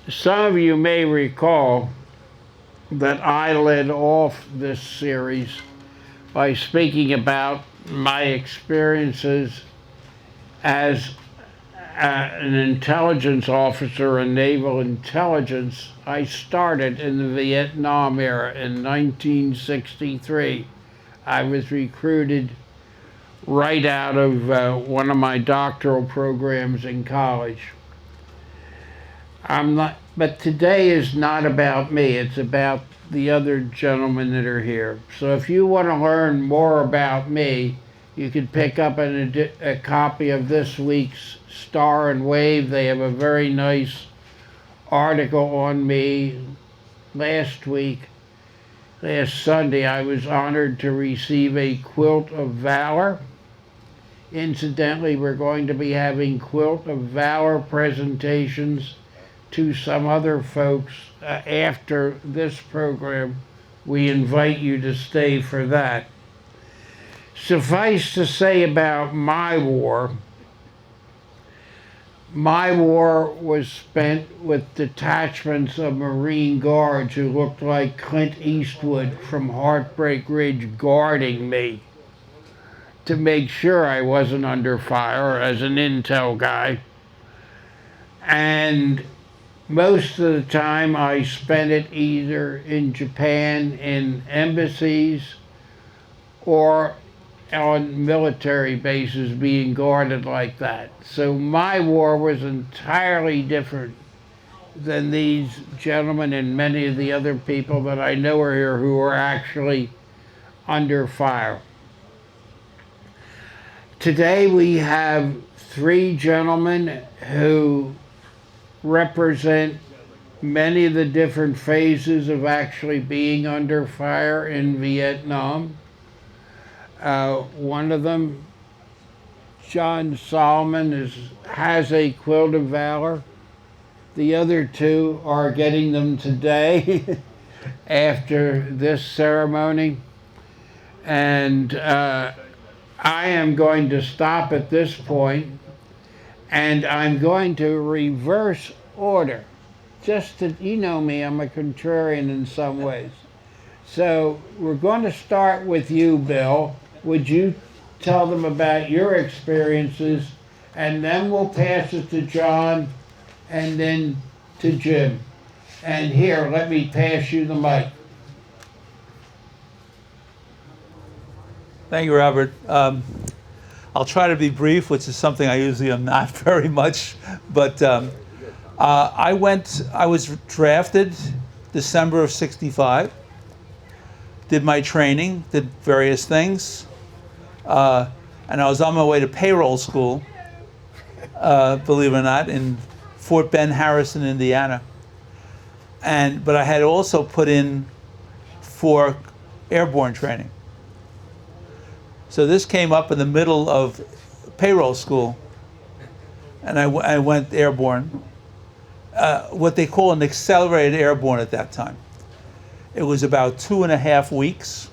Some of you may recall that I led off this series by speaking about my experiences as an intelligence officer in naval intelligence. I started in the Vietnam era in 1963. I was recruited right out of one of my doctoral programs in college. But today is not about me. It's about the other gentlemen that are here. So if you want to learn more about me, you could pick up a copy of this week's Star and Wave. They have a very nice article on me. Last Sunday, I was honored to receive a Quilt of Valor. Incidentally, we're going to be having Quilt of Valor presentations to some other folks after this program. We invite you to stay for that. Suffice to say about my war was spent with detachments of Marine Guards who looked like Clint Eastwood from Heartbreak Ridge guarding me to make sure I wasn't under fire as an intel guy. And most of the time I spent it either in Japan in embassies or on military bases being guarded like that. So my war was entirely different than these gentlemen and many of the other people that I know are here who are actually under fire. Today we have three gentlemen who represent many of the different phases of actually being under fire in Vietnam. One of them, Jon Saalman, has a Quilt of Valor. The other two are getting them today after this ceremony. And I am going to stop at this point, and I'm going to reverse order. Just to, you know me, I'm a contrarian in some ways. So we're going to start with you, Bill. Would you tell them about your experiences, and then we'll pass it to Jon and then to Jim. And here, let me pass you the mic. Thank you, Robert. I'll try to be brief, which is something I usually am not very much. But I was drafted December of '65, did my training, did various things, and I was on my way to payroll school, believe it or not, in Fort Ben Harrison, Indiana. But I had also put in for airborne training. So this came up in the middle of payroll school, and I went airborne, what they call an accelerated airborne at that time. It was about 2.5 weeks.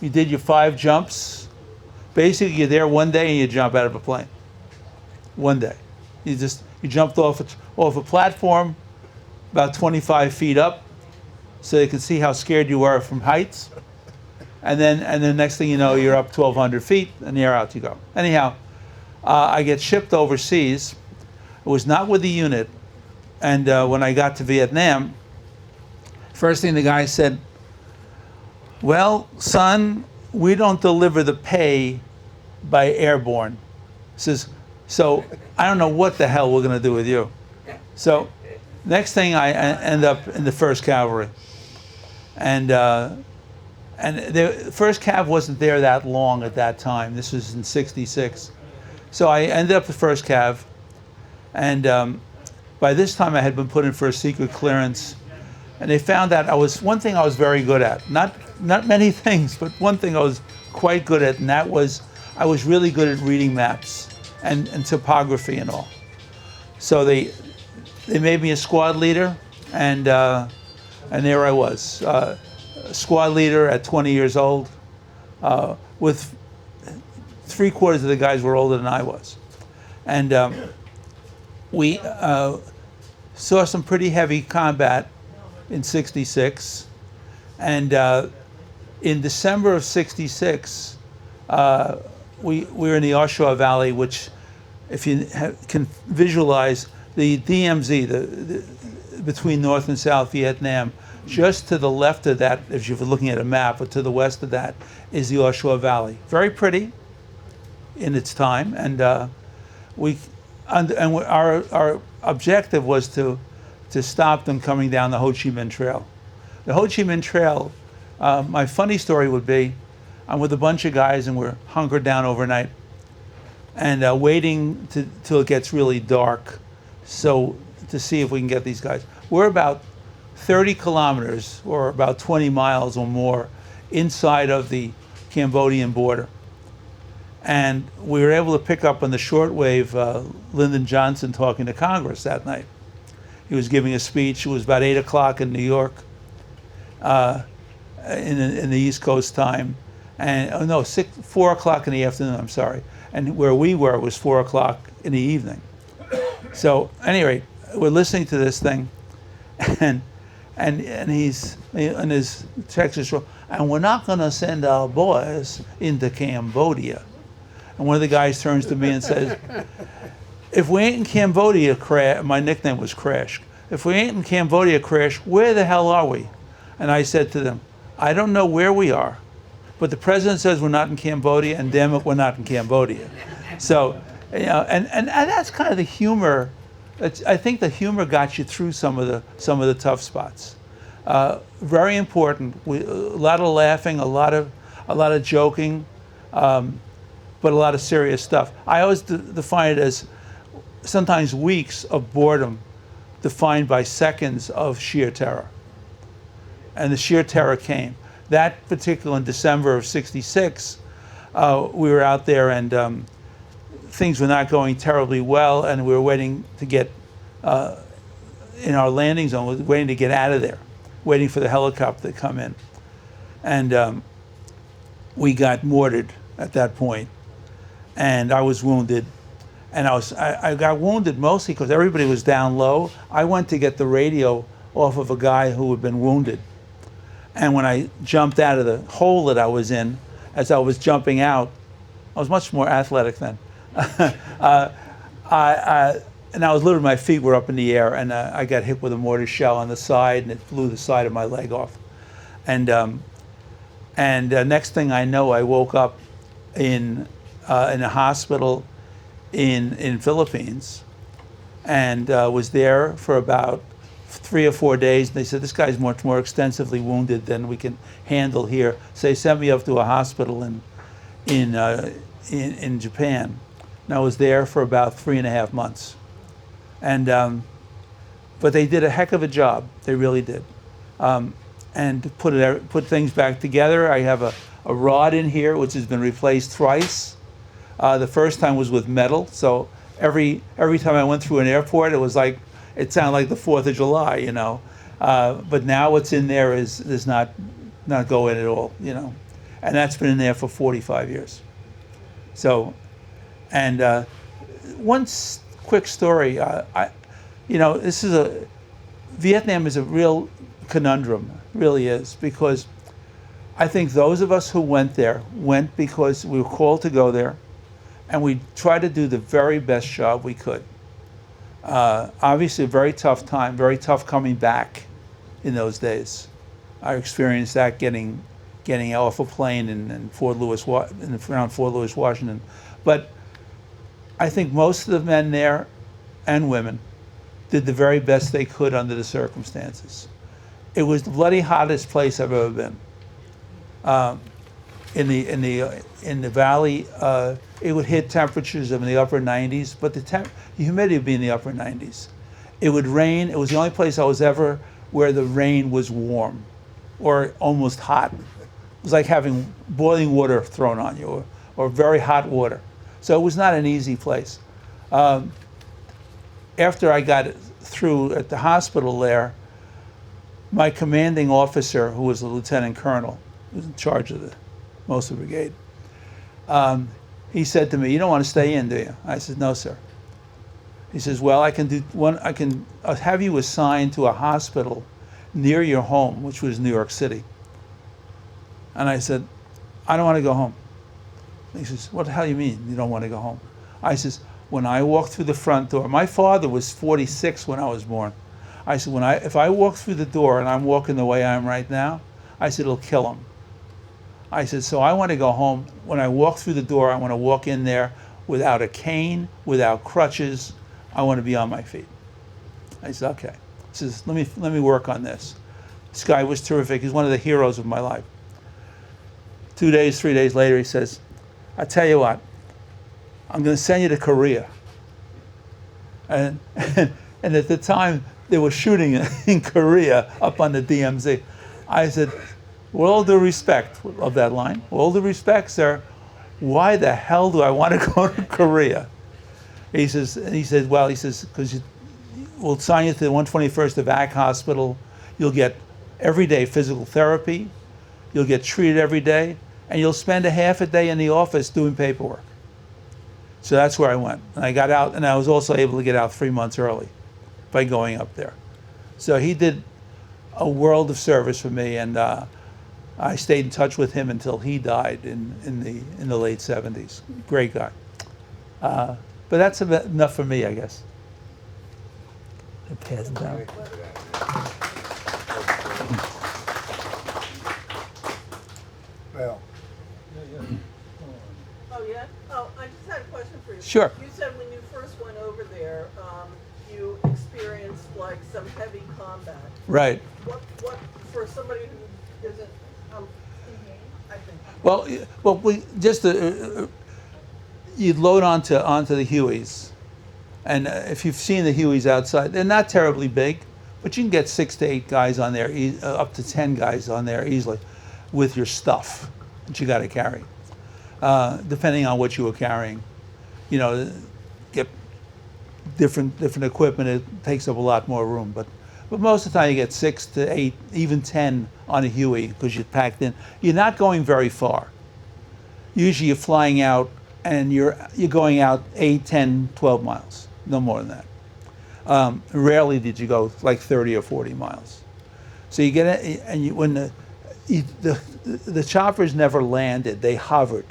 You did your 5 jumps. Basically, you're there one day and you jump out of a plane. One day. You jumped off a platform about 25 feet up so they could see how scared you were from heights. And then next thing you know, you're up 1,200 feet, and you're out you go. Anyhow, I get shipped overseas. It was not with the unit. And when I got to Vietnam, first thing the guy said, "Well, son, we don't deliver the pay by airborne." He says, "So I don't know what the hell we're going to do with you." So next thing, I end up in the 1st Cavalry. And the 1st Cav wasn't there that long at that time. This was in '66. So I ended up the 1st Cav. And by this time I had been put in for a secret clearance. And they found out one thing I was very good at. Not many things, but one thing I was quite good at, and that was I was really good at reading maps and topography and all. So they made me a squad leader, and there I was. Squad leader at 20 years old, with 3/4 of the guys were older than I was. And saw some pretty heavy combat in 66. And in December of 66, we were in the Oshawa Valley, which, if you can visualize, the DMZ, between North and South Vietnam, just to the left of that, if you're looking at a map, or to the west of that, is the Oshawa Valley. Very pretty in its time, and our objective was to stop them coming down the Ho Chi Minh Trail. The Ho Chi Minh Trail, my funny story would be, I'm with a bunch of guys and we're hunkered down overnight and waiting till it gets really dark, so to see if we can get these guys. We're about 30 kilometers, or about 20 miles or more, inside of the Cambodian border. And we were able to pick up on the shortwave Lyndon Johnson talking to Congress that night. He was giving a speech. It was about 8 o'clock in New York, in the East Coast time. And 4 o'clock in the afternoon, I'm sorry. And where we were was 4 o'clock in the evening. So anyway, we're listening to this thing, and he's in his Texas roll, and we're not going to send our boys into Cambodia. And one of the guys turns to me and says, if we ain't in Cambodia, my nickname was Crash. If we ain't in Cambodia, Crash, where the hell are we? And I said to them, I don't know where we are, but the president says we're not in Cambodia, and damn it, we're not in Cambodia. So, and that's kind of the humor. I think the humor got you through some of the tough spots. Very important. A lot of laughing, a lot of joking, but a lot of serious stuff. I always define it as sometimes weeks of boredom defined by seconds of sheer terror. And the sheer terror came. That particular, in December of 66, we were out there and things were not going terribly well, and we were waiting to get in our landing zone, we were waiting to get out of there, waiting for the helicopter to come in. And we got mortared at that point, and I was wounded. And I got wounded mostly because everybody was down low. I went to get the radio off of a guy who had been wounded. And when I jumped out of the hole that I was in, as I was jumping out, I was much more athletic then. And I was literally, my feet were up in the air, and I got hit with a mortar shell on the side, and it blew the side of my leg off. And next thing I know, I woke up in a hospital in Philippines, and was there for about 3 or 4 days. And they said, this guy's much more extensively wounded than we can handle here. So they sent me up to a hospital in Japan. And I was there for about 3.5 months. And but they did a heck of a job. They really did. And put things back together. I have a rod in here which has been replaced thrice. The first time was with metal, so every time I went through an airport, it sounded like the 4th of July, you know. But now what's in there is not go in at all, you know. And that's been in there for 45 years. So, and one quick story, Vietnam is a real conundrum, really is, because I think those of us who went there went because we were called to go there, and we tried to do the very best job we could. Obviously a very tough time, very tough coming back in those days. I experienced that getting off a plane in around Fort Lewis, Washington. But I think most of the men there and women did the very best they could under the circumstances. It was the bloody hottest place I've ever been. In the valley, it would hit temperatures of in the upper 90s, but the humidity would be in the upper 90s. It would rain. It was the only place I was ever where the rain was warm or almost hot. It was like having boiling water thrown on you or very hot water. So it was not an easy place. After I got through at the hospital there, my commanding officer, who was a lieutenant colonel, who was in charge of the Mosul Brigade, he said to me, "You don't want to stay in, do you?" I said, "No, sir." He says, well, I can have you assigned to a hospital near your home, which was New York City. And I said, I don't want to go home. He says, what the hell do you mean you don't want to go home? I says, when I walk through the front door, my father was 46 when I was born. I said, if I walk through the door and I'm walking the way I am right now, I said, it'll kill him. I said, so I want to go home. When I walk through the door, I want to walk in there without a cane, without crutches. I want to be on my feet. I said, okay. He says, let me work on this. This guy was terrific. He's one of the heroes of my life. 2 days, 3 days later, he says, I tell you what, I'm going to send you to Korea. And at the time, they were shooting in Korea up on the DMZ. I said, with all due respect of that line, with all due respect, sir, why the hell do I want to go to Korea? He says, because we'll assign you to the 121st Evac Hospital. You'll get everyday physical therapy. You'll get treated every day. And you'll spend a half a day in the office doing paperwork. So that's where I went. And I got out, and I was also able to get out 3 months early by going up there. So he did a world of service for me, and I stayed in touch with him until he died in the late 70s. Great guy. But that's enough for me, I guess. Pass it down. Well, Oh, yeah? Oh, I just had a question for you. Sure. You said when you first went over there, you experienced like some heavy combat. Right. What, for somebody who isn't, I think. Well, we just you'd load onto the Hueys, and if you've seen the Hueys outside, they're not terribly big, but you can get 6 to 8 guys on there, up to 10 guys on there easily, with your stuff that you got to carry, depending on what you were carrying. You know, get different equipment. It takes up a lot more room, but most of the time you get 6 to 8, even 10 on a Huey because you're packed in. You're not going very far. Usually you're flying out and you're going out 8, 10, 12 miles, no more than that. Rarely did you go like 30 or 40 miles. So you get it, and when the choppers never landed, they hovered.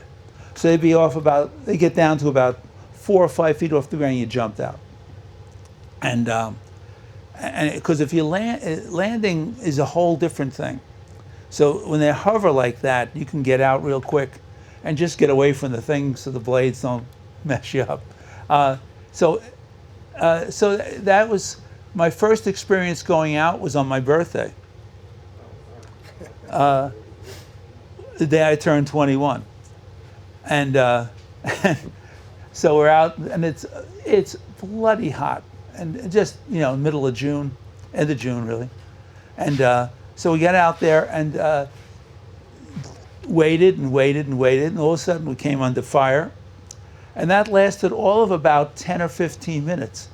So they get down to about 4 or 5 feet off the ground, and you jumped out. And because if you landing is a whole different thing. So when they hover like that, you can get out real quick and just get away from the things so the blades don't mess you up. So that was my first experience going out was on my birthday. The day I turned 21. And so we're out, and it's bloody hot. And just, middle of June, end of June, really. And so we got out there and waited, and all of a sudden we came under fire. And that lasted all of about 10 or 15 minutes.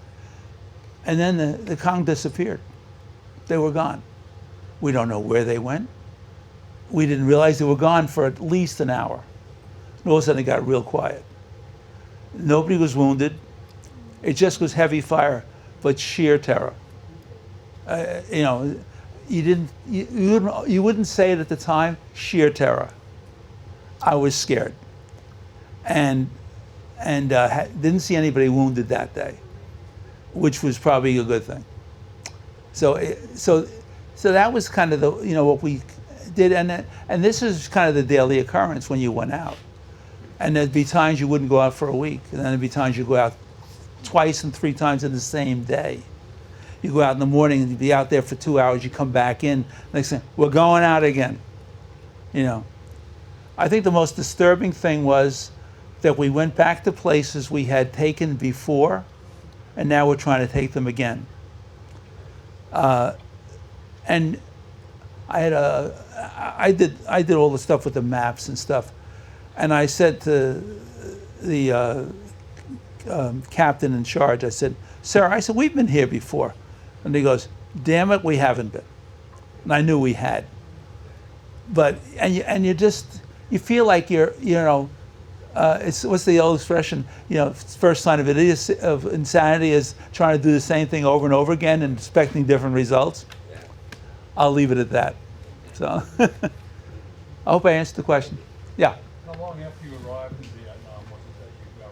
And then the Kong disappeared. They were gone. We don't know where they went. We didn't realize they were gone for at least an hour. And all of a sudden it got real quiet. Nobody was wounded. It just was heavy fire, but sheer terror. You wouldn't say it at the time. Sheer terror. I was scared, and didn't see anybody wounded that day, which was probably a good thing. So that was kind of what we did, and this is kind of the daily occurrence when you went out. And there'd be times you wouldn't go out for a week, and then there'd be times you go out twice and 3 times in the same day. You go out in the morning and you'd be out there for 2 hours, you come back in, next thing, we're going out again. I think the most disturbing thing was that we went back to places we had taken before, and now we're trying to take them again. And I did all the stuff with the maps and stuff, and I said to the captain in charge, I said, "Sir," I said, "we've been here before." And he goes, "Damn it, we haven't been." And I knew we had. But, and you feel like you're, it's what's the old expression? First sign of insanity is trying to do the same thing over and over again and expecting different results. I'll leave it at that. So, I hope I answered the question. Yeah. How long after you arrived in Vietnam was it that you got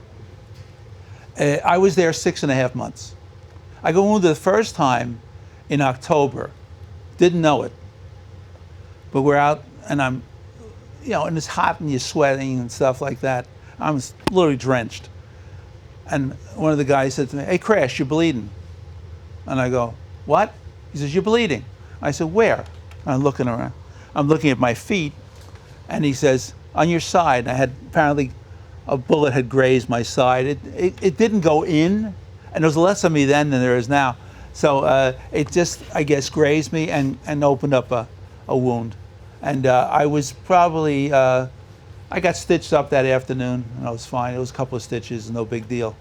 wounded? I was there 6.5 months. I got wounded the first time in October. Didn't know it. But we're out, and I'm, and it's hot and you're sweating and stuff like that. I'm literally drenched. And one of the guys said to me, "Hey, Crash, you're bleeding." And I go, "What?" He says, "You're bleeding." I said, "Where?" And I'm looking around. I'm looking at my feet, and he says, "On your side." And I had, apparently, a bullet had grazed my side. It didn't go in, and there was less of me then than there is now. So it just, I guess, grazed me and opened up a wound. And I was probably, I got stitched up that afternoon, and I was fine. It was a couple of stitches, no big deal.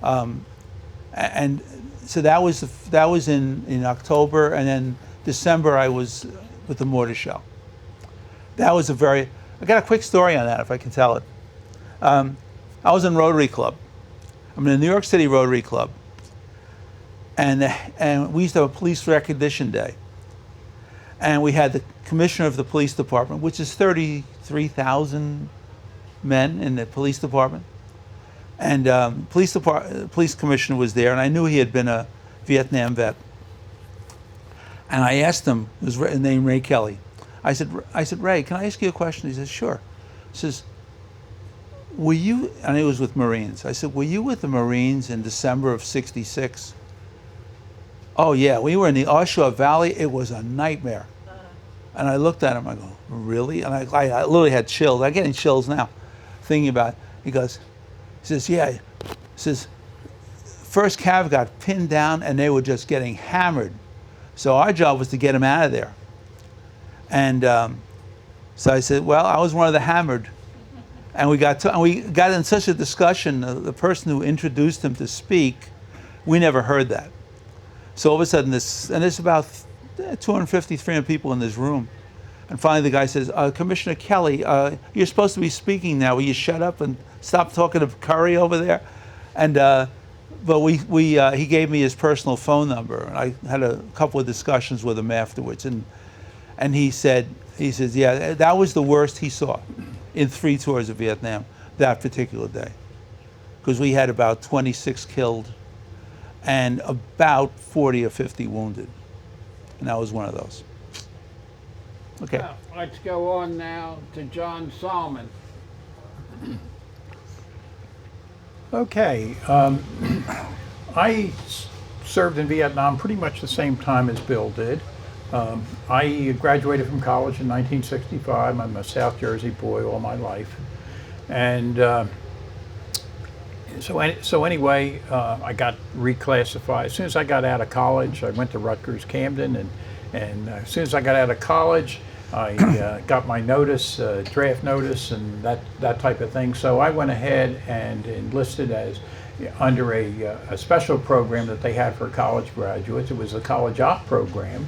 And so that was in October, and then December I was with the mortar shell. That was I got a quick story on that if I can tell it. I was in Rotary Club. I'm in the New York City Rotary Club. And we used to have a police recognition day. And we had the commissioner of the police department, which is 33,000 men in the police department. And police commissioner was there, and I knew he had been a Vietnam vet. And I asked him, his name Ray Kelly. I said, "Ray, can I ask you a question?" He says, "Sure." He says, "Were you," and it was with Marines. I said, "Were you with the Marines in December of '66? "Oh yeah, we were in the Oshawa Valley. It was a nightmare." And I looked at him, I go, "Really?" And I literally had chills. I'm getting chills now, thinking about it. He says, "Yeah." He says, "First Cav got pinned down and they were just getting hammered. So our job was to get him out of there." And so I said, "Well, I was one of the hammered." And we got in such a discussion, the person who introduced him to speak, we never heard that. So all of a sudden, there's about 250, 300 people in this room. And finally the guy says, "Commissioner Kelly, you're supposed to be speaking now. Will you shut up and stop talking to Currie over there?" And but he gave me his personal phone number, and I had a couple of discussions with him afterwards. And he says, yeah, that was the worst he saw in 3 tours of Vietnam that particular day, because we had about 26 killed and about 40 or 50 wounded, and that was one of those. Okay. Well, let's go on now to Jon Saalman. Okay. I served in Vietnam pretty much the same time as Bill did. I graduated from college in 1965. I'm a South Jersey boy all my life. And so anyway, I got reclassified. As soon as I got out of college, I went to Rutgers Camden, and as soon as I got out of college, I got my notice, draft notice, and that type of thing. So I went ahead and enlisted as under a special program that they had for college graduates. It was a college op program,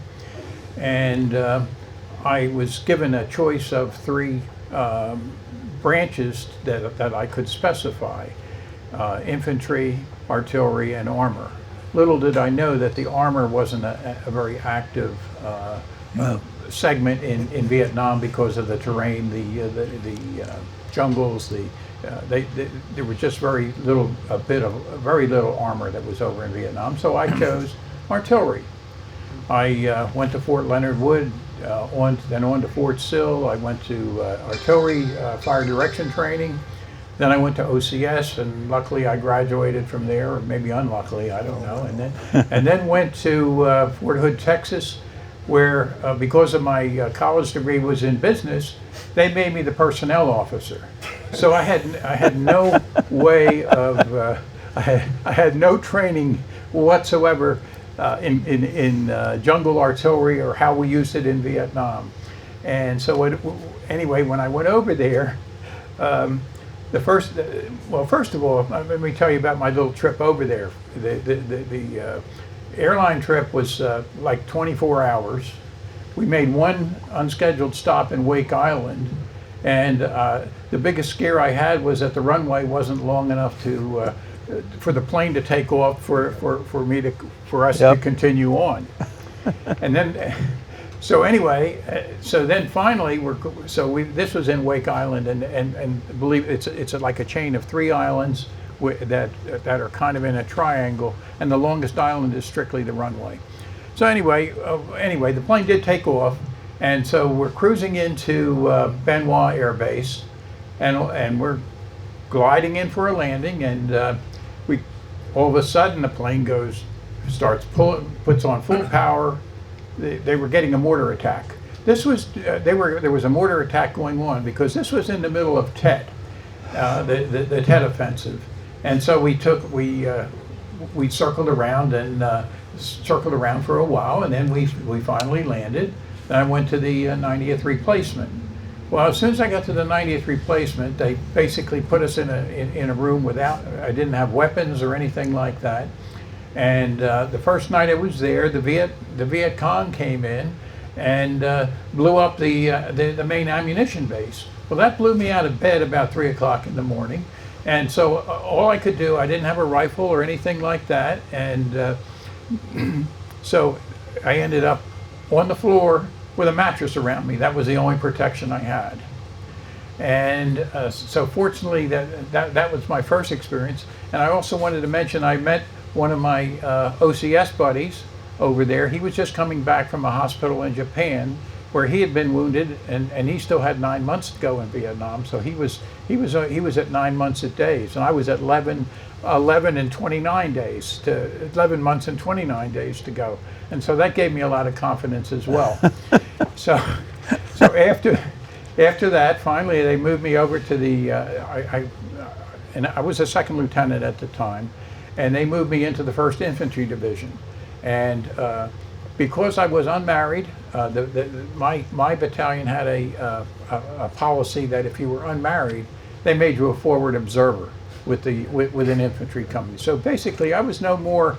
and I was given a choice of 3 branches that I could specify: infantry, artillery, and armor. Little did I know that the armor wasn't a very active segment in Vietnam because of the terrain, the jungles. There was just very little armor that was over in Vietnam. So I chose artillery. I went to Fort Leonard Wood, then on to Fort Sill. I went to artillery fire direction training. Then I went to OCS, and luckily I graduated from there, or maybe unluckily, I don't know. And then went to Fort Hood, Texas, where because of my college degree was in business, they made me the personnel officer. So I had no way of I had no training whatsoever in jungle artillery or how we used it in Vietnam. And so anyway, when I went over there. First of all, let me tell you about my little trip over there. The airline trip was like 24 hours. We made one unscheduled stop in Wake Island, And the biggest scare I had was that the runway wasn't long enough to for the plane to take off for us to Yep. continue on. And then, so anyway, so then finally this was in Wake Island, and believe it's like a chain of 3 islands that are kind of in a triangle, and the longest island is strictly the runway. So anyway, the plane did take off, and so we're cruising into Benoit Air Base, and we're gliding in for a landing, and we all of a sudden the plane puts on full power. They were getting a mortar attack. This was there was a mortar attack going on because this was in the middle of Tet, the Tet Offensive, and so we circled around for a while, and then we finally landed. Then I went to the 90th replacement. Well, as soon as I got to the 90th replacement, they basically put us in a room without. I didn't have weapons or anything like that. And the first night I was there, the Viet Cong came in and blew up the main ammunition base. Well, that blew me out of bed about 3 o'clock in the morning. And so all I could do, I didn't have a rifle or anything like that. And so I ended up on the floor with a mattress around me. That was the only protection I had. And so fortunately that was my first experience. And I also wanted to mention I met one of my OCS buddies over there. He was just coming back from a hospital in Japan where he had been wounded, and he still had 9 months to go in Vietnam. So he was at 9 months at days, and I was at 11 and 29 days to 11 months and 29 days to go. And so that gave me a lot of confidence as well. so after that, finally they moved me over to the and I was a second lieutenant at the time. And they moved me into the 1st Infantry Division. And because I was unmarried, my battalion had a policy that if you were unmarried, they made you a forward observer with an infantry company. So basically, I was nothing more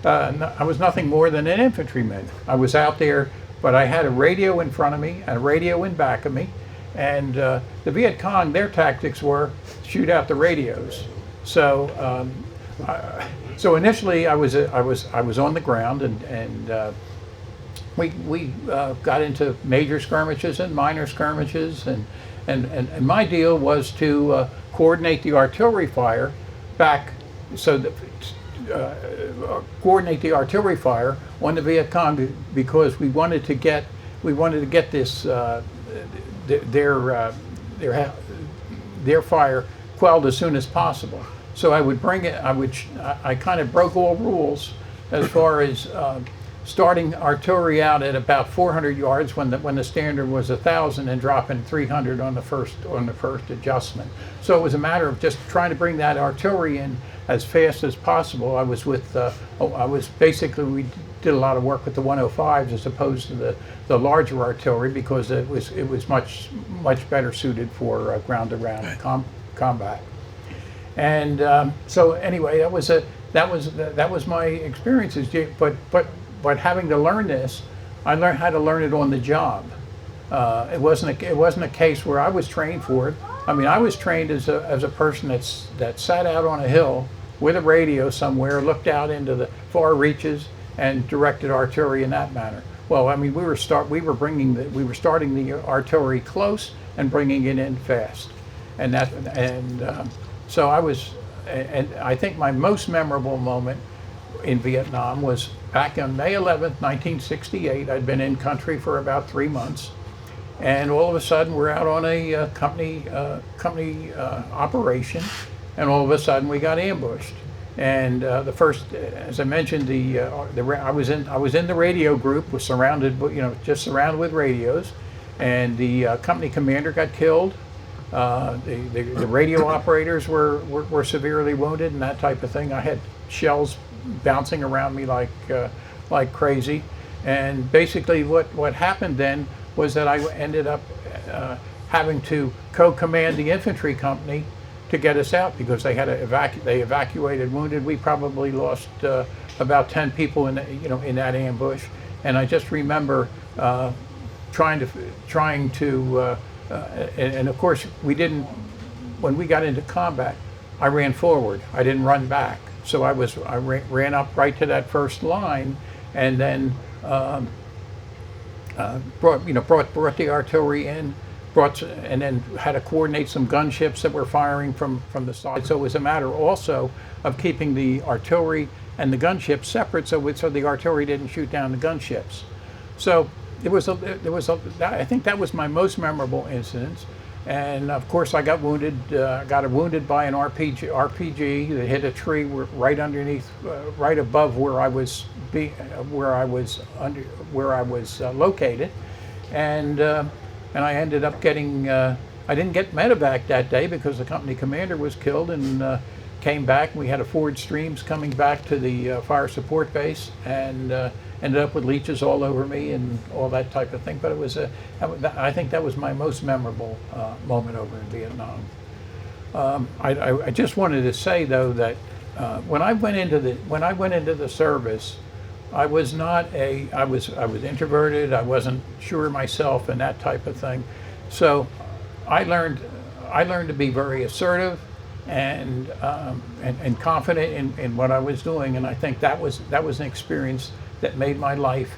than an infantryman. I was out there, but I had a radio in front of me and a radio in back of me. And the Viet Cong, their tactics were shoot out the radios. So initially I was on the ground, and we got into major skirmishes and minor skirmishes, and my deal was to coordinate the artillery fire back, coordinate the artillery fire on the Viet Cong, because we wanted to get this their fire quelled as soon as possible. So I would bring it. I kind of broke all rules as far as starting artillery out at about 400 yards when the standard was 1,000, and dropping 300 on the first adjustment. So it was a matter of just trying to bring that artillery in as fast as possible. We did a lot of work with the 105s as opposed to the larger artillery, because it was much better suited for ground-to-ground combat. And so anyway, that was my experiences. But having to learn this, I learned how to learn it on the job. It wasn't a case where I was trained for it. I mean, I was trained as a person that sat out on a hill with a radio somewhere, looked out into the far reaches, and directed artillery in that manner. Well, I mean, we were starting the artillery close and bringing it in fast, so I was, and I think my most memorable moment in Vietnam was back on May 11th, 1968. I'd been in country for about 3 months, and all of a sudden we're out on a company operation, and all of a sudden we got ambushed. And the first, as I mentioned, I was in the radio group, was surrounded, just surrounded with radios, and the company commander got killed. The radio operators were severely wounded and that type of thing. I had shells bouncing around me like crazy, and basically what happened then was that I ended up having to co-command the infantry company to get us out, because they had they evacuated wounded. We probably lost about 10 people in that ambush, and I just remember trying to and of course we didn't. When we got into combat, I ran forward. I didn't run back. So I ran up right to that first line, and then brought the artillery in, and then had to coordinate some gunships that were firing from the side. So it was a matter also of keeping the artillery and the gunships separate, so the artillery didn't shoot down the gunships. So I think that was my most memorable incident. And of course, I got wounded. Got wounded by an RPG that hit a tree right underneath, right above where I was located, and I ended up getting. I didn't get medevac that day because the company commander was killed, and came back. We had a forward streams coming back to the fire support base, and ended up with leeches all over me and all that type of thing. But it was I think that was my most memorable moment over in Vietnam. I just wanted to say though that when I went into the service, I was introverted. I wasn't sure of myself and that type of thing. So I learned to be very assertive and confident in what I was doing, and I think that was an experience that made my life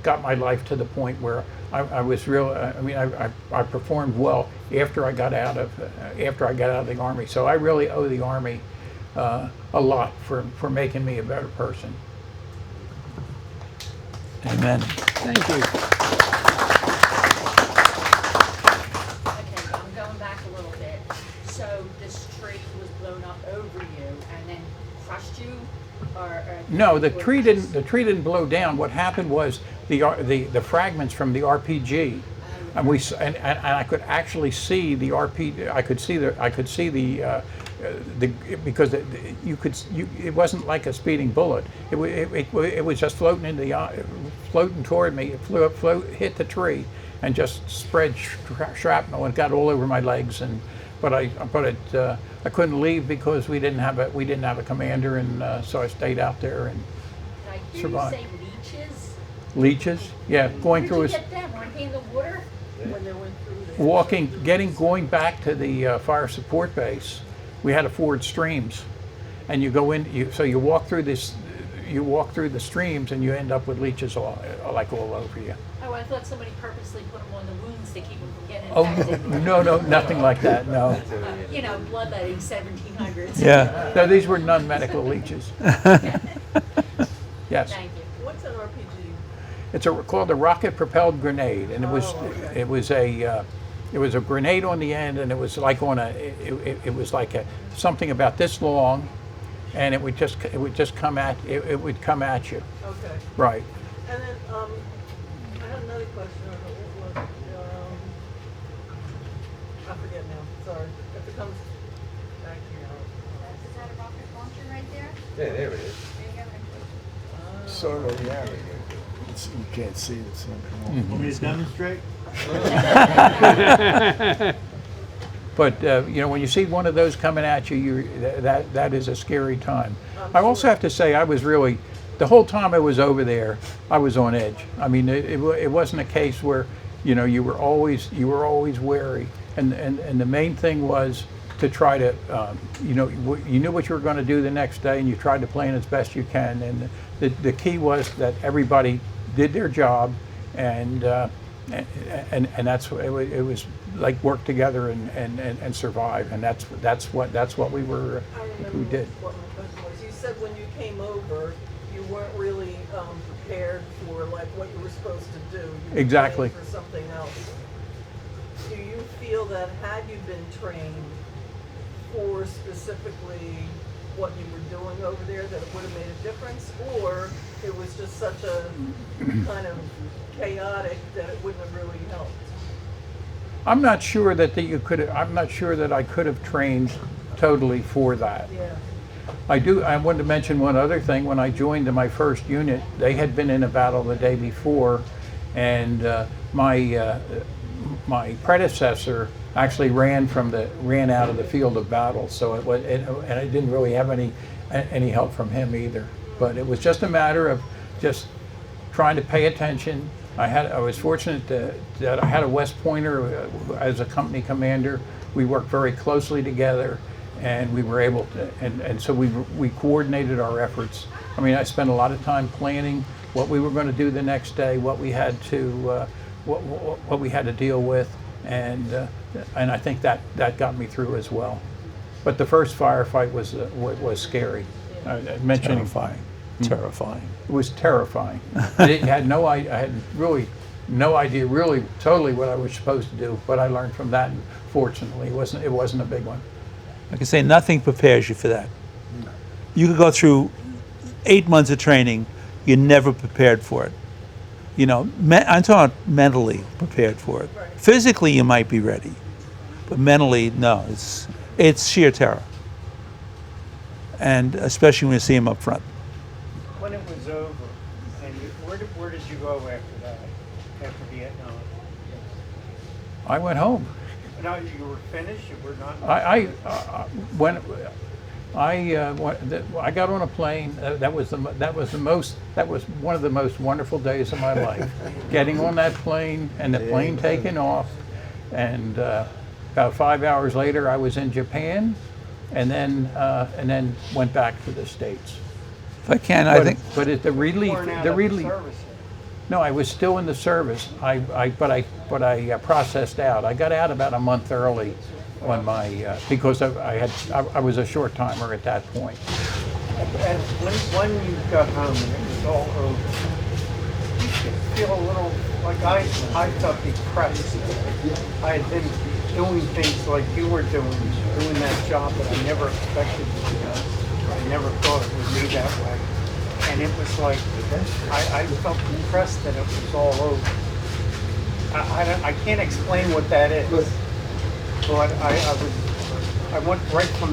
got my life to the point where I was real. I performed well after I got out of the Army. So I really owe the Army a lot for making me a better person. Amen. Thank you. Okay, I'm going back a little bit. So this tree was blown up over you and then crushed you, or No, the tree didn't blow down. What happened was the fragments from the RPG, and I could actually see the RPG. I could see the because it wasn't like a speeding bullet. It was just floating floating toward me. It hit the tree and just spread shrapnel and got all over my legs. But I couldn't leave because we didn't have a commander, and so I stayed out there and Did I hear survived. you say leeches? Leeches, yeah, going through Where'd you his get them? Weren't they in the water? When they went through there. going back to the fire support base. We had a forward streams, and you go in. So you walk through the streams, and you end up with leeches all over you. Oh, I thought somebody purposely put them on the wounds to keep them from getting Oh infected. no, nothing like that. No, Bloodletting 1700s. Yeah. no, these were non-medical leeches. Yes. Thank you. What's an RPG? It's called a rocket-propelled grenade, and it was a grenade on the end, and it was like something about this long, and it would just come at you. Okay. Right. And then I had another question. I don't know what it was. I forget now. Sorry. If it comes back to me, Is that a rocket launcher right there? Yeah, there it is. Sort of, yeah. You can't see it, so come on. Want me to demonstrate? But when you see one of those coming at you, that is a scary time. I also have to say, I was really, the whole time I was over there, I was on edge. I mean, it wasn't a case where you were always wary, and the main thing was to try to you knew what you were going to do the next day, and you tried to plan as best you can. And the key was that everybody did their job, and that's it was like work together and survive, and that's what we were I remember we did. what my question was. You said when you came over, you weren't really prepared for like what you were supposed to do. You were Exactly. trained for something else. Do you feel that had you been trained for specifically what you were doing over there, that it would have made a difference, or it was just such a kind of chaotic that it wouldn't have really helped? I'm not sure that I'm not sure that I could have trained totally for that. Yeah. I wanted to mention one other thing. When I joined my first unit, they had been in a battle the day before, and my predecessor actually ran out of the field of battle. So and I didn't really have any help from him either. But it was just a matter of just trying to pay attention, I was fortunate that I had a West Pointer as a company commander. We worked very closely together, and we were able to, and so we coordinated our efforts. I mean, I spent a lot of time planning what we were going to do the next day, what we had to what we had to deal with, and I think that got me through as well. But the first firefight was scary. Mentioning Terrifying. Terrifying. it was terrifying. I had really no idea really totally what I was supposed to do, but I learned from that. And fortunately, it wasn't a big one. I can say nothing prepares you for that. You could go through 8 months of training, you're never prepared for it. You know, I'm talking about mentally prepared for it. Physically, you might be ready, but mentally, no. It's sheer terror, and especially when you see them up front. When it was over, and where did you go after that? After Vietnam? I went home. No, you were finished. You were not. I got on a plane. That was one of the most wonderful days of my life. Getting on that plane and the plane taking off, and about 5 hours later, I was in Japan, and then went back to the States. If I can, I think. But the relief, You weren't out the of relief. service. No, I was still in the service. But I processed out. I got out about a month early on my because I was a short timer at that point. And when you got home and it was all over, did you feel a little like I felt depressed. I had been doing things like you were doing that job that I never expected to do. I never thought it would be that way. And it was like, I felt depressed that it was all over. I can't explain what that is. But I went right from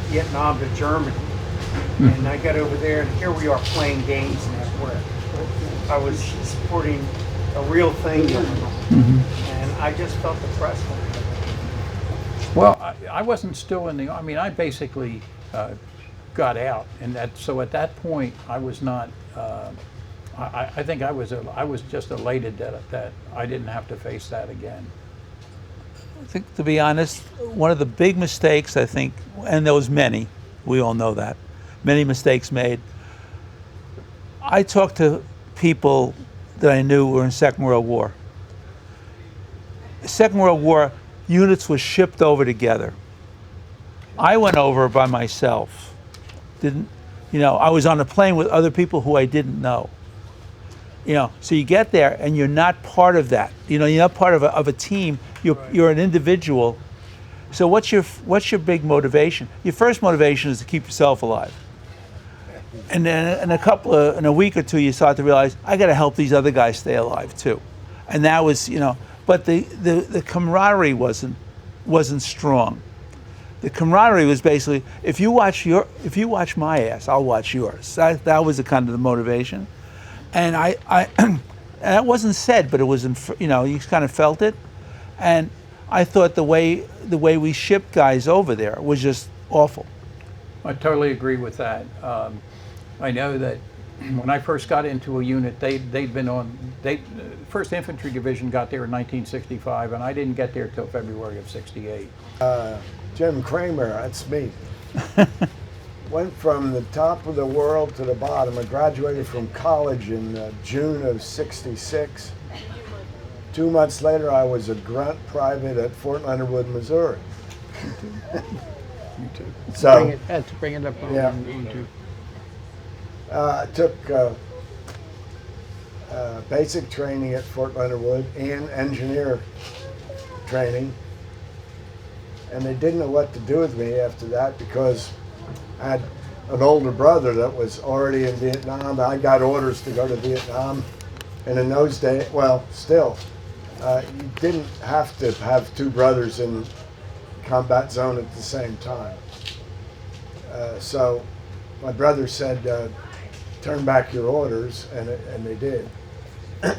Vietnam to Germany. And I got over there, and here we are playing games now where I was supporting a real thing going on. And I just felt depressed. Well, I wasn't still in the. I mean, I basically got out, and so at that point, I was not. I think I was just elated that I didn't have to face that again. I think, to be honest, one of the big mistakes, I think, and there was many, we all know that, many mistakes made. I talked to people that I knew were in Second World War. Second World War, units were shipped over together. I went over by myself. I was on a plane with other people who I didn't know. So you get there and you're not part of that. You're not part of a team. You're an individual. So what's your big motivation? Your first motivation is to keep yourself alive. And then in a week or two, you start to realize, I got to help these other guys stay alive too. And that was, but the camaraderie wasn't strong. The camaraderie was basically, if you watch my ass, I'll watch yours. That was the kind of the motivation. And I that wasn't said, but it was, you kind of felt it. And I thought the way we shipped guys over there was just awful. I totally agree with that. I know that when I first got into a unit, they'd been on. First Infantry Division got there in 1965, and I didn't get there till February of '68. Jim Cremer, that's me. Went from the top of the world to the bottom. I graduated from college in June of '66. 2 months later, I was a grunt private at Fort Leonard Wood, Missouri. You too. So, Bring it up on Yeah. YouTube. I took basic training at Fort Leonard Wood and engineer training. And they didn't know what to do with me after that because I had an older brother that was already in Vietnam. I got orders to go to Vietnam. And in those days, well, still, you didn't have to have two brothers in combat zone at the same time. So my brother said, turn back your orders, and they did.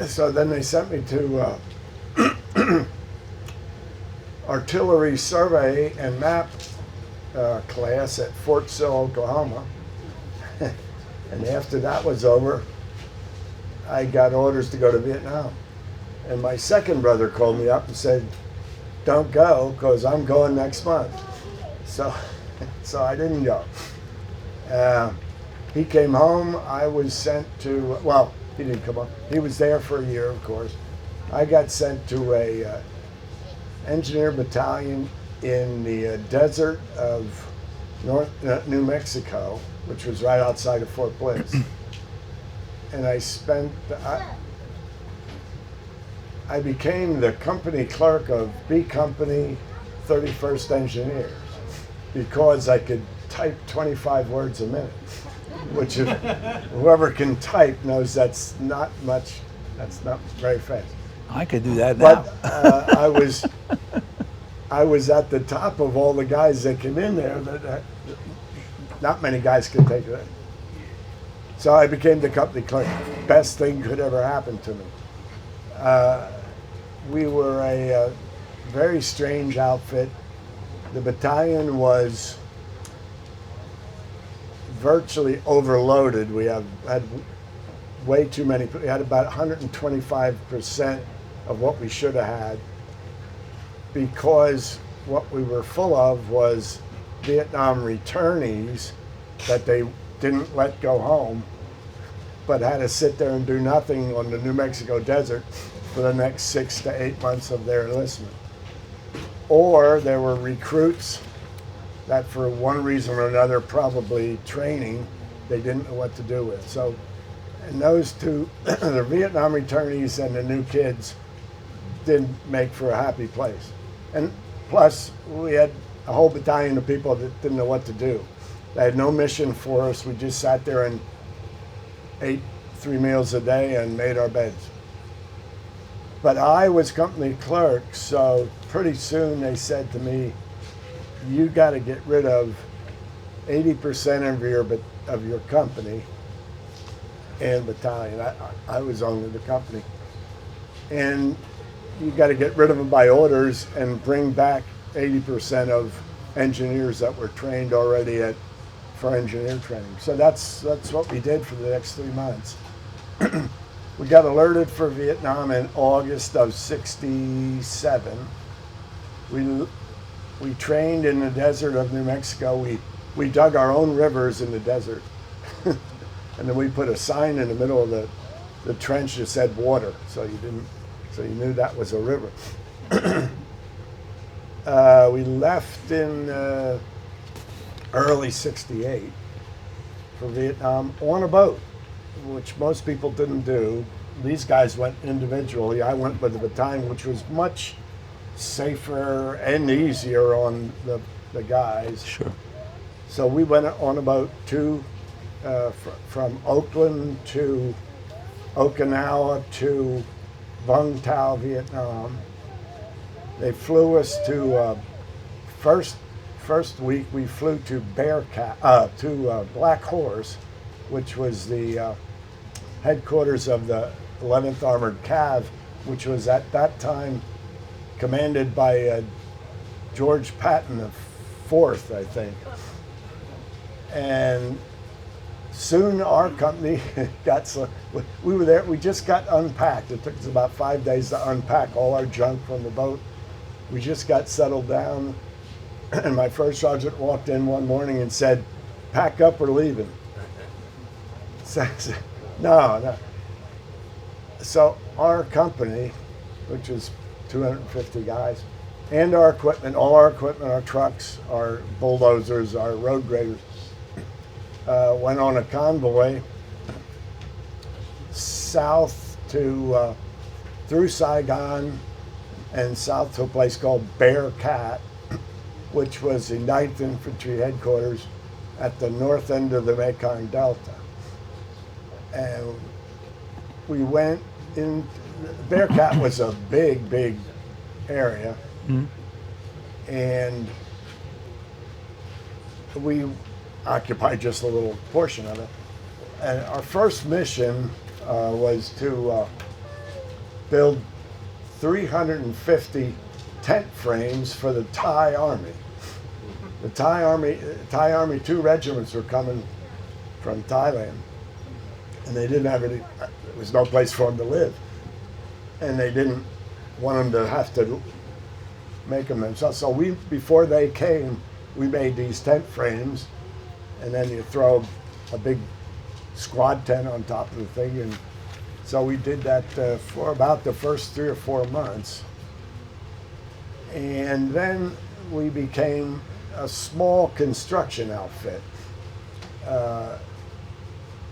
So then they sent me to artillery survey and map class at Fort Sill, Oklahoma. And after that was over, I got orders to go to Vietnam. And my second brother called me up and said, don't go, because I'm going next month. So, so I didn't go. He came home. I was sent to, well, he didn't come home. He was there for a year, of course. I got sent to a engineer battalion in the desert of New Mexico, which was right outside of Fort Bliss. And I spent, I became the company clerk of B Company 31st Engineers because I could type 25 words a minute, which if whoever can type knows that's not much, that's not very fast. I could do that now. But I was at the top of all the guys that came in there. That not many guys could take it. So I became the company clerk. Best thing could ever happen to me. We were a very strange outfit. The battalion was virtually overloaded. We had way too many. We had about 125% of what we should have had, because what we were full of was Vietnam returnees that they didn't let go home, but had to sit there and do nothing on the New Mexico desert for the next 6 to 8 months of their enlistment. Or there were recruits that for one reason or another, probably training, they didn't know what to do with. So, and those two, the Vietnam returnees and the new kids, didn't make for a happy place. And plus, we had a whole battalion of people that didn't know what to do. They had no mission for us. We just sat there and ate 3 meals a day and made our beds. But I was company clerk, so pretty soon they said to me, you got to get rid of 80% of your company and battalion. I was only the company. And you got to get rid of them by orders and bring back 80% of engineers that were trained already for engineer training. So that's what we did for the next 3 months. We got alerted for Vietnam in August of '67. We trained in the desert of New Mexico. We dug our own rivers in the desert. And then we put a sign in the middle of the trench that said water, so you knew that was a river. We left in early '68 for Vietnam on a boat, which most people didn't do. These guys went individually. I went with the battalion, which was much safer and easier on the guys. Sure. So we went on a boat from Oakland to Okinawa to Vung Tau, Vietnam. They flew us to first week we flew to Black Horse, which was the headquarters of the 11th Armored Cav, which was at that time commanded by George Patton IV, I think. And soon our company we were there, we just got unpacked. It took us about 5 days to unpack all our junk from the boat. We just got settled down, and my first sergeant walked in one morning and said, pack up, we're leaving. So I said, no. So our company, which is 250 guys, and our equipment, all our equipment, our trucks, our bulldozers, our road graders, went on a convoy south to through Saigon and south to a place called Bear Cat, which was the 9th Infantry headquarters at the north end of the Mekong Delta. And we went in. Bear Cat was a big area, and we occupied just a little portion of it. And our first mission was to build 350 tent frames for the Thai Army. The Thai Army, 2 regiments were coming from Thailand. and they didn't have any. There was no place for them to live, and they didn't want them to have to make them themselves. So before they came, we made these tent frames, and then you throw a big squad tent on top of the thing, and so we did that for about the first 3 or 4 months, and then we became a small construction outfit.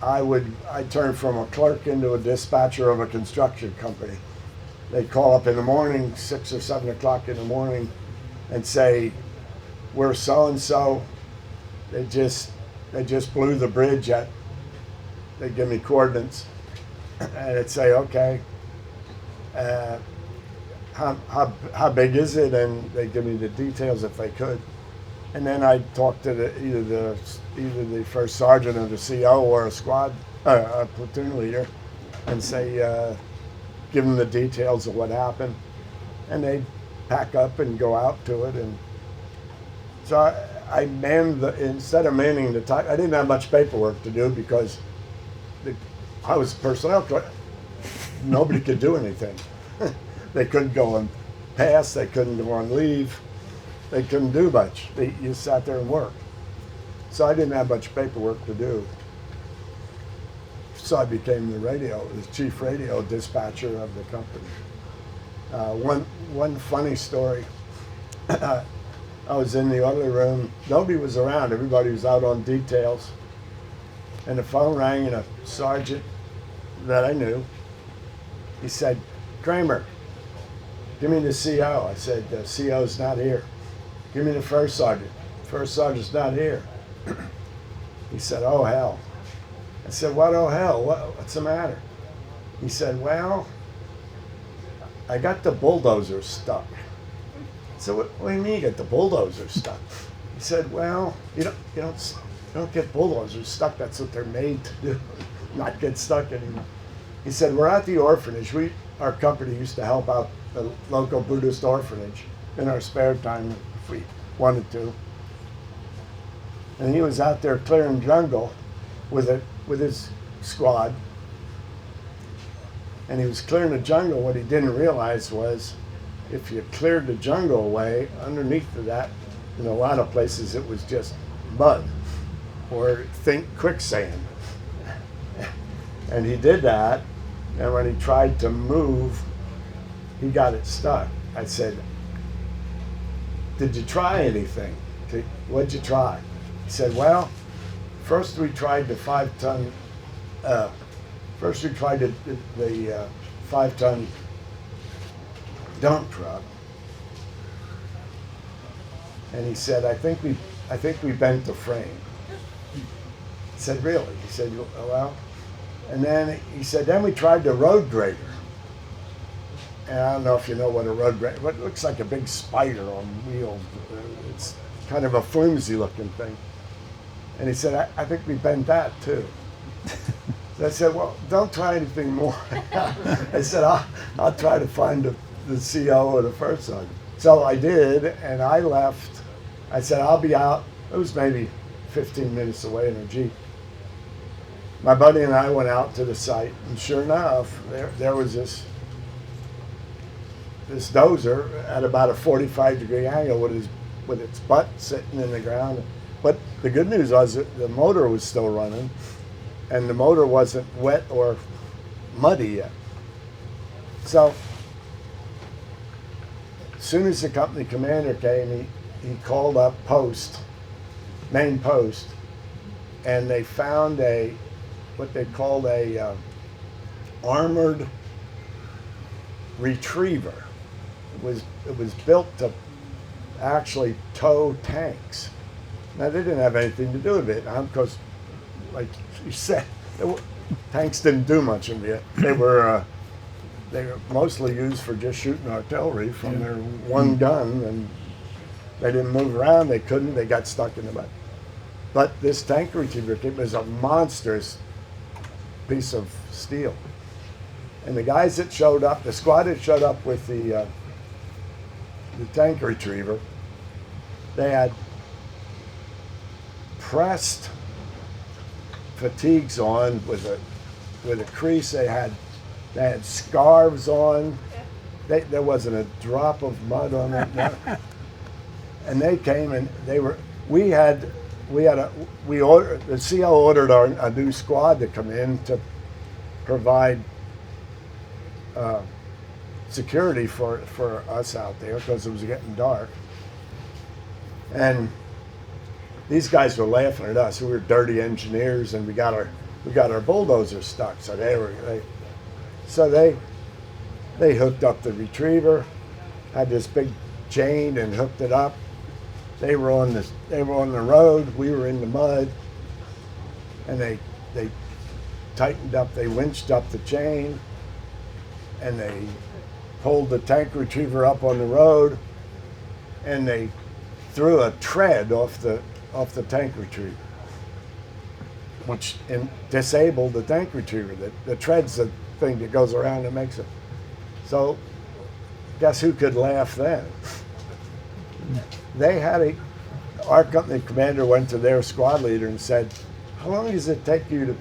I turned from a clerk into a dispatcher of a construction company. They'd call up in the morning, 6 or 7 o'clock in the morning, and say, "We're so and so." They just blew the bridge at. They'd give me coordinates, and it'd say, "Okay, how big is it?" And they'd give me the details if they could. And then I'd talk to either the first sergeant or the CO or a platoon leader, and say, give them the details of what happened, and they'd pack up and go out to it. And so I manned instead of manning the type, I didn't have much paperwork to do because I was personnel clerk. Nobody could do anything. They couldn't go on pass. They couldn't go on leave. They couldn't do much. You sat there and worked. So I didn't have much paperwork to do. So I became the chief radio dispatcher of the company. One funny story. I was in the orderly room. Nobody was around. Everybody was out on details. And the phone rang, and a sergeant that I knew, he said, "Cremer, give me the CO." I said, "The CO's not here." "Give me the first sergeant." "First sergeant's not here." He said, "Oh, hell." I said, "What, oh, hell? What's the matter?" He said, "Well, I got the bulldozer stuck." I said, what do you mean you got the bulldozer stuck?" He said, "Well, you don't get bulldozers stuck. That's what they're made to do, not get stuck anymore." He said, "We're at the orphanage. Our company used to help out the local Buddhist orphanage in our spare time if we wanted to. And he was out there clearing jungle with his squad. And he was clearing the jungle. What he didn't realize was if you cleared the jungle away, underneath of that, in a lot of places it was just mud, or think quicksand. And he did that, and when he tried to move, he got it stuck. I said, "Did you try anything? What'd you try?" He said, "Well, first we tried the 5-ton, the 5-ton dump truck." And he said, I think we bent the frame." I said, "Really?" He said, "Well," and then he said, "Then we tried the road grader." And I don't know if you know what a road grader, but it looks like a big spider on wheels. It's kind of a flimsy looking thing. And he said, I think we bent that too." So I said, "Well, don't try anything more." I said, I'll try to find the CO or the first sergeant." So I did, and I left. I said, "I'll be out." It was maybe 15 minutes away in a Jeep. My buddy and I went out to the site, and sure enough, there was this dozer at about a 45-degree angle with its butt sitting in the ground. But the good news was that the motor was still running, and the motor wasn't wet or muddy yet. So as soon as the company commander came, he called up main post, and they found what they called a armored retriever. It was built to actually tow tanks. Now, they didn't have anything to do with Vietnam because, like you said, tanks didn't do much in Vietnam. They were mostly used for just shooting artillery from their one gun, and they didn't move around. They couldn't. They got stuck in the mud. But this tank retriever was a monstrous piece of steel. And the guys that showed up, the squad that showed up with the tank retriever, they had pressed fatigues on with with a crease. They had scarves on. There wasn't a drop of mud on it. No. And they came and the CO ordered a new squad to come in to provide security for us out there because it was getting dark. And these guys were laughing at us. We were dirty engineers, and we got our bulldozer stuck. So they hooked up the retriever, had this big chain, and hooked it up. They were on the road. We were in the mud, and they tightened up. They winched up the chain, and they pulled the tank retriever up on the road, and they threw a tread off the tank retriever, which disabled the tank retriever. The tread's the thing that goes around and makes it. So, guess who could laugh then? Our company commander went to their squad leader and said, "How long does it take you to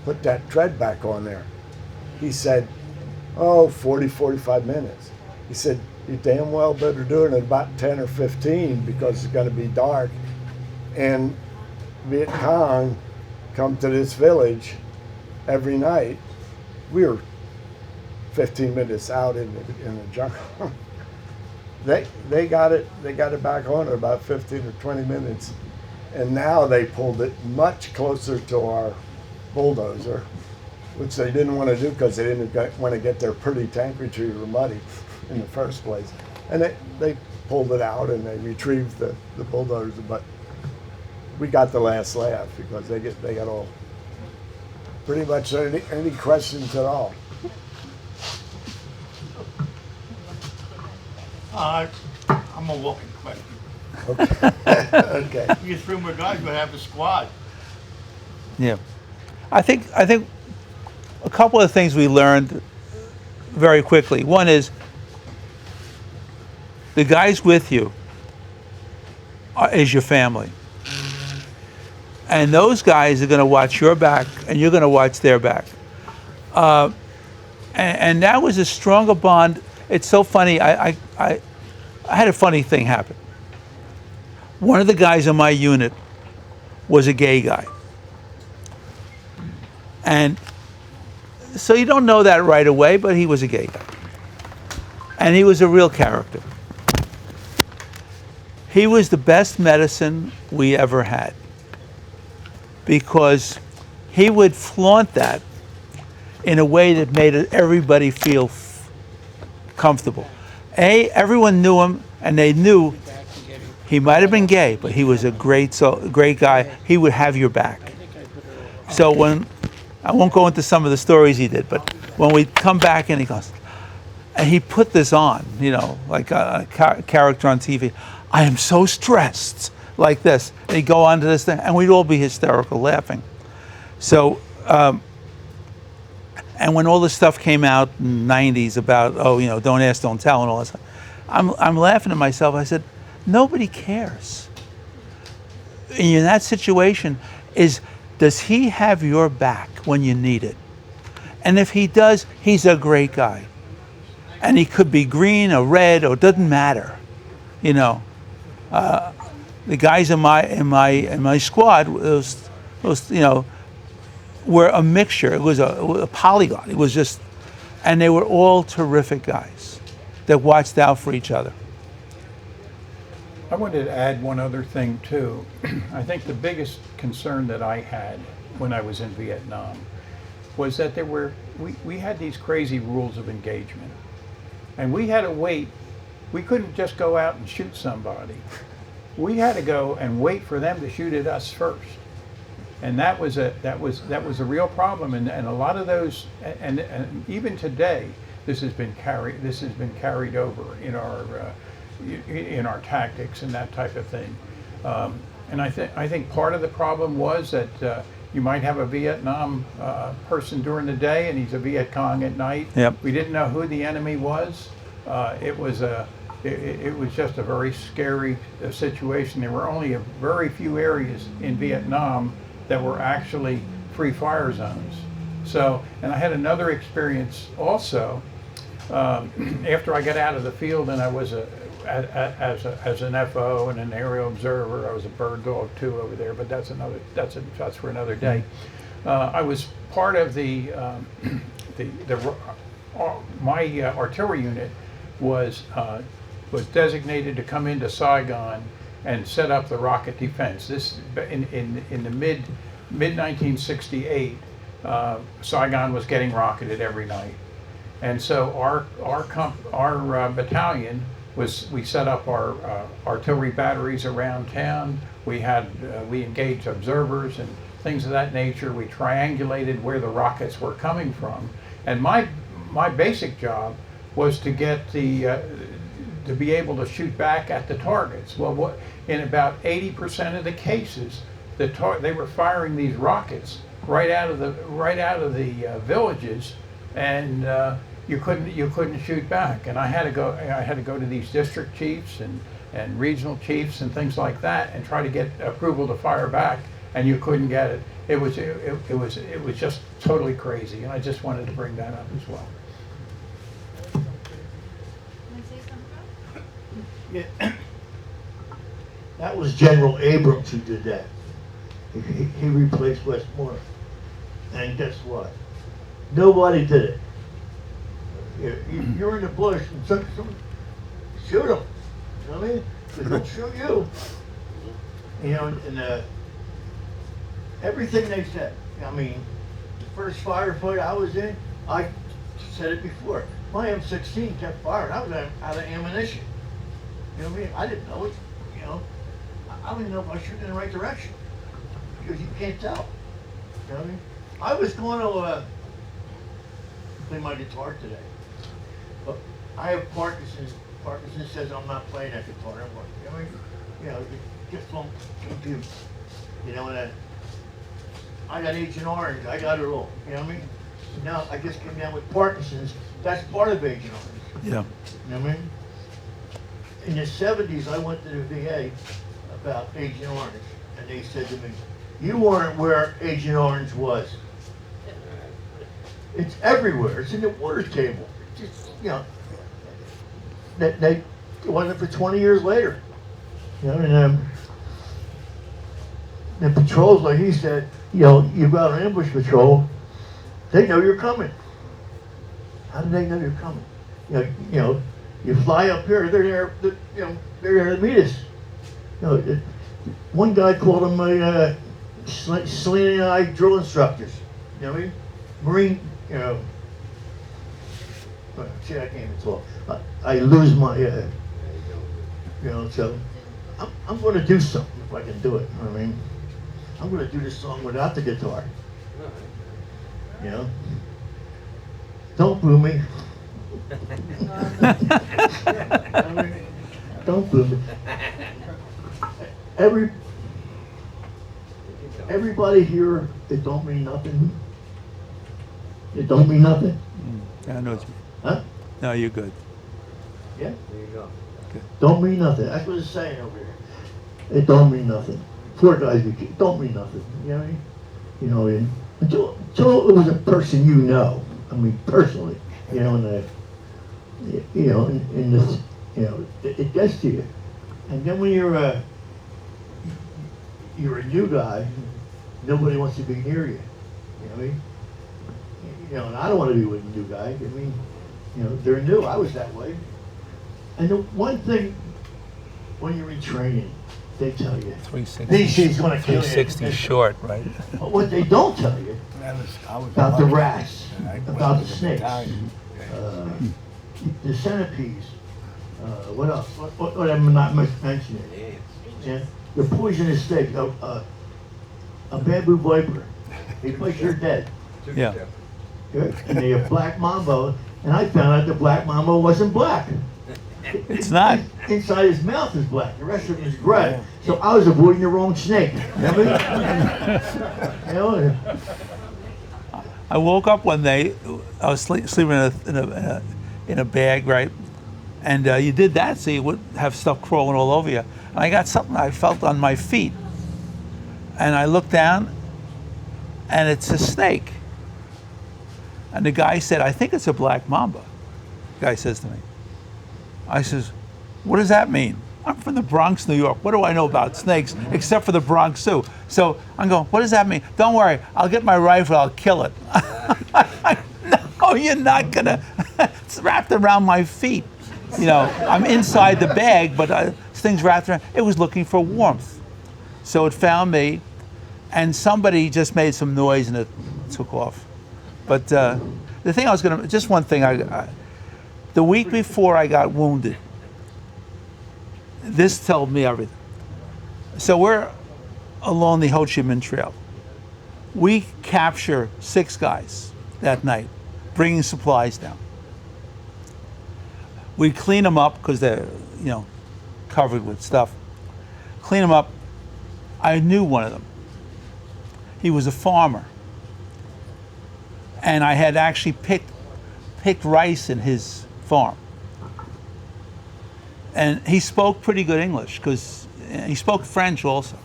put that tread back on there?" He said, 40, 45 minutes. He said, "You damn well better do it in about 10 or 15 because it's going to be dark." And Viet Cong come to this village every night. We were 15 minutes out in the jungle. They got it back on in about 15 or 20 minutes, and now they pulled it much closer to our bulldozer, which they didn't want to do because they didn't want to get their pretty tank retriever muddy in the first place. And they pulled it out and they retrieved the bulldozer, but we got the last laugh because they got all pretty much any questions at all. I'm a walking question. Okay. You 3 more guys, you have a squad. Yeah. I think a couple of things we learned very quickly. One is the guys with you is your family. And those guys are going to watch your back, and you're going to watch their back. And that was a stronger bond. It's so funny. I had a funny thing happen. One of the guys in my unit was a gay guy. And so you don't know that right away, but he was a gay guy. And he was a real character. He was the best medicine we ever had, because he would flaunt that in a way that made everybody feel comfortable. Everyone knew him, and they knew he might have been gay, but he was a great guy. He would have your back. So I won't go into some of the stories he did, but when we come back and he goes, and he put this on, like a character on TV. "I am so stressed," like this. And he'd go on to this thing, and we'd all be hysterical laughing. So, and when all this stuff came out in the 90s about, don't ask, don't tell, and all that stuff, I'm laughing at myself. I said, nobody cares. In that situation, does he have your back when you need it? And if he does, he's a great guy. And he could be green or red, or doesn't matter. The guys in my squad, those were a mixture. It was a polyglot. It was just, and they were all terrific guys that watched out for each other. I wanted to add one other thing too. I think the biggest concern that I had when I was in Vietnam was that we had these crazy rules of engagement, and we had to wait. We couldn't just go out and shoot somebody. We had to go and wait for them to shoot at us first, and that was a real problem. And a lot of those, and even today, this has been carried over in our tactics and that type of thing. And I think part of the problem was that you might have a Vietnam person during the day, and he's a Viet Cong at night. Yep. We didn't know who the enemy was. It was just a very scary situation. There were only a very few areas in Vietnam that were actually free fire zones. So, and I had another experience also. After I got out of the field and I was as an FO and an aerial observer, I was a bird dog too over there, but that's for another day. I was part of my artillery unit was designated to come into Saigon and set up the rocket defense. This in the mid 1968, Saigon was getting rocketed every night, and so our battalion we set up our artillery batteries around town. We engaged observers and things of that nature. We triangulated where the rockets were coming from, and my basic job was to get to be able to shoot back at the targets. Well, in about 80% of the cases, they were firing these rockets right out of the villages, and you couldn't shoot back. And I had to go to these district chiefs and regional chiefs and things like that and try to get approval to fire back, and you couldn't get it. It was just totally crazy, and I just wanted to bring that up as well. Yeah. That was General Abrams who did that. He replaced Westmoreland. And guess what? Nobody did it. You're in the bush and some shoot them. You know what I mean? Because they'll shoot you. You know, and everything they said. I mean, the first firefight I was in, I said it before. My M16 kept firing. I was out of ammunition. You know what I mean? I didn't know it. You know, I don't even know if I was shooting in the right direction because you can't tell. You know what I mean? I was going to play my guitar today, but I have Parkinson's. Parkinson says I'm not playing that guitar anymore. You know what I mean? You know, it just won't do. You know, and I got Agent Orange. I got it all. You know what I mean? Now I just came down with Parkinson's. That's part of Agent Orange. Yeah. You know what I mean? In the 70s, I went to the VA about Agent Orange, and they said to me, "You weren't where Agent Orange was. It's everywhere. It's in the water table." Just, you know, it wasn't for 20 years later. You know, and the patrols, like he said, you know, you go on an ambush patrol, they know you're coming. How do they know you're coming? You know, you fly up here, they're there to meet us. You know, one guy called them my slanting eye drill instructors. You know what I mean? Marine, you know. See, I can't even talk. I lose my, you know, so I'm going to do something if I can do it. You know what I mean? I'm going to do this song without the guitar. You know? Don't boo me. Don't boo me. Everybody here, it don't mean nothing. It don't mean nothing. I know what you mean. Huh? No, you're good. Yeah? There you go. Okay. Don't mean nothing. That's what it's saying over here. It don't mean nothing. Poor guys, it don't mean nothing. You know what I mean? You know, until it was a person you know. I mean, personally. You know, in this, you know, it gets to you. And then when you're a new guy, nobody wants to be near you. You know what I mean? You know, and I don't want to be with a new guy. I mean, you know, they're new. I was that way. And the one thing, when you're in training, they tell you, 360. these shit's going to kill you. 360 short, right? But what they don't tell you about the rats, about the snakes, the centipedes, what else? What I'm not mentioning? Yeah, the poisonous snake, a bamboo viper. They place you're dead. Yeah. And they have black mambo, and I found out the black mambo wasn't black. It's not. Inside his mouth is black. The rest of him is gray. So I was avoiding the wrong snake. You know what I mean? You know? I woke up one day. I was sleeping in a bag, right? And you did that so you wouldn't have stuff crawling all over you. And I got something I felt on my feet, and I looked down, and it's a snake. And the guy said, I think it's a black mamba. The guy says to me. I says, what does that mean? I'm from the Bronx, New York. What do I know about snakes except for the Bronx Zoo? So I'm going, what does that mean? Don't worry, I'll get my rifle, I'll kill it. No, you're not gonna. It's wrapped around my feet. You know, I'm inside the bag, but this thing's wrapped around. It was looking for warmth. So it found me, and somebody just made some noise and it took off. But the thing I was gonna, just one thing, the week before I got wounded, this told me everything. So we're along the Ho Chi Minh Trail. We capture 6 guys that night, bringing supplies down. We clean them up because they're, you know, covered with stuff. Clean them up. I knew one of them. He was a farmer. And I had actually picked rice in his farm. And he spoke pretty good English because he spoke French also.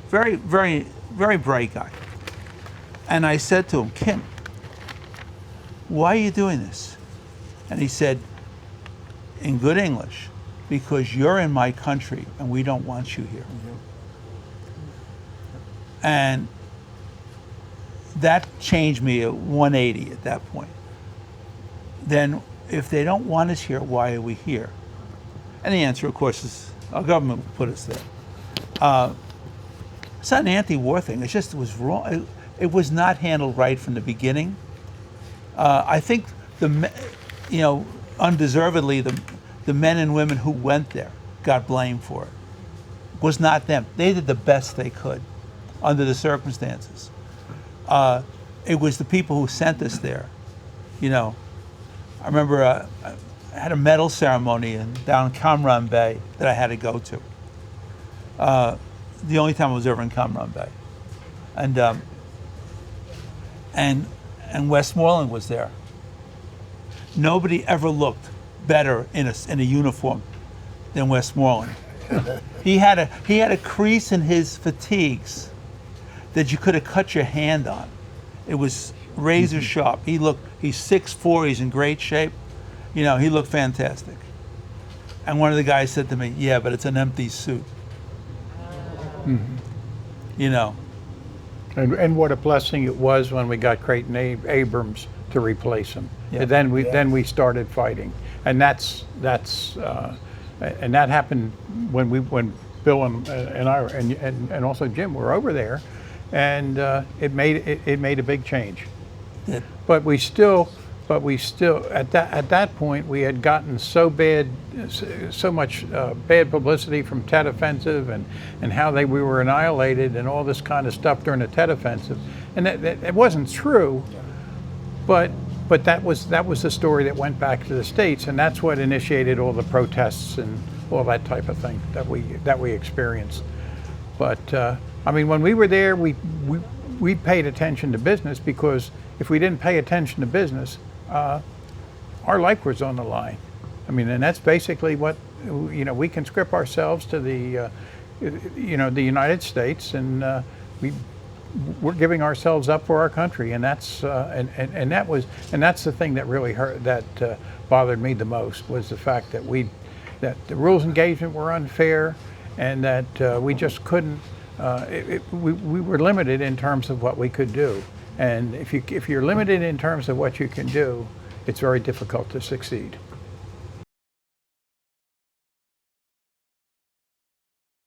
Very, very, very bright guy. And I said to him, Kim, why are you doing this? And he said, in good English, because you're in my country and we don't want you here. And that changed me at 180 at that point. Then if they don't want us here, why are we here? And the answer, of course, is our government put us there. It's not an anti-war thing. It just was wrong. It was not handled right from the beginning. I think you know, undeservedly, the men and women who went there got blamed for it. It was not them. They did the best they could under the circumstances. It was the people who sent us there. You know, I remember I had a medal ceremony down in Cam Bay that I had to go to. The only time I was ever in Cam Bay. And Westmoreland was there. Nobody ever looked better in a uniform than Westmoreland. He had a crease in his fatigues that you could have cut your hand on. It was razor sharp. He's 6'4", he's in great shape. You know, he looked fantastic. And one of the guys said to me, yeah, but it's an empty suit. You know. And what a blessing it was when we got Creighton Abrams to replace him. Yeah. And then we started fighting, and that happened when Bill and I and also Jim were over there, and it made a big change. Yeah. But we still at that point we had gotten so much bad publicity from Tet Offensive and how we were annihilated and all this kind of stuff during the Tet Offensive, and that it wasn't true, but that was the story that went back to the States, and that's what initiated all the protests and all that type of thing that we experienced. But I mean, when we were there, we paid attention to business, because if we didn't pay attention to business, our life was on the line. I mean, and that's basically what, you know, we conscript ourselves to the United States, and we're giving ourselves up for our country, and that's that's the thing that really hurt, that bothered me the most, was the fact that the rules of engagement were unfair, and that we just couldn't. We were limited in terms of what we could do. And if you're limited in terms of what you can do, it's very difficult to succeed.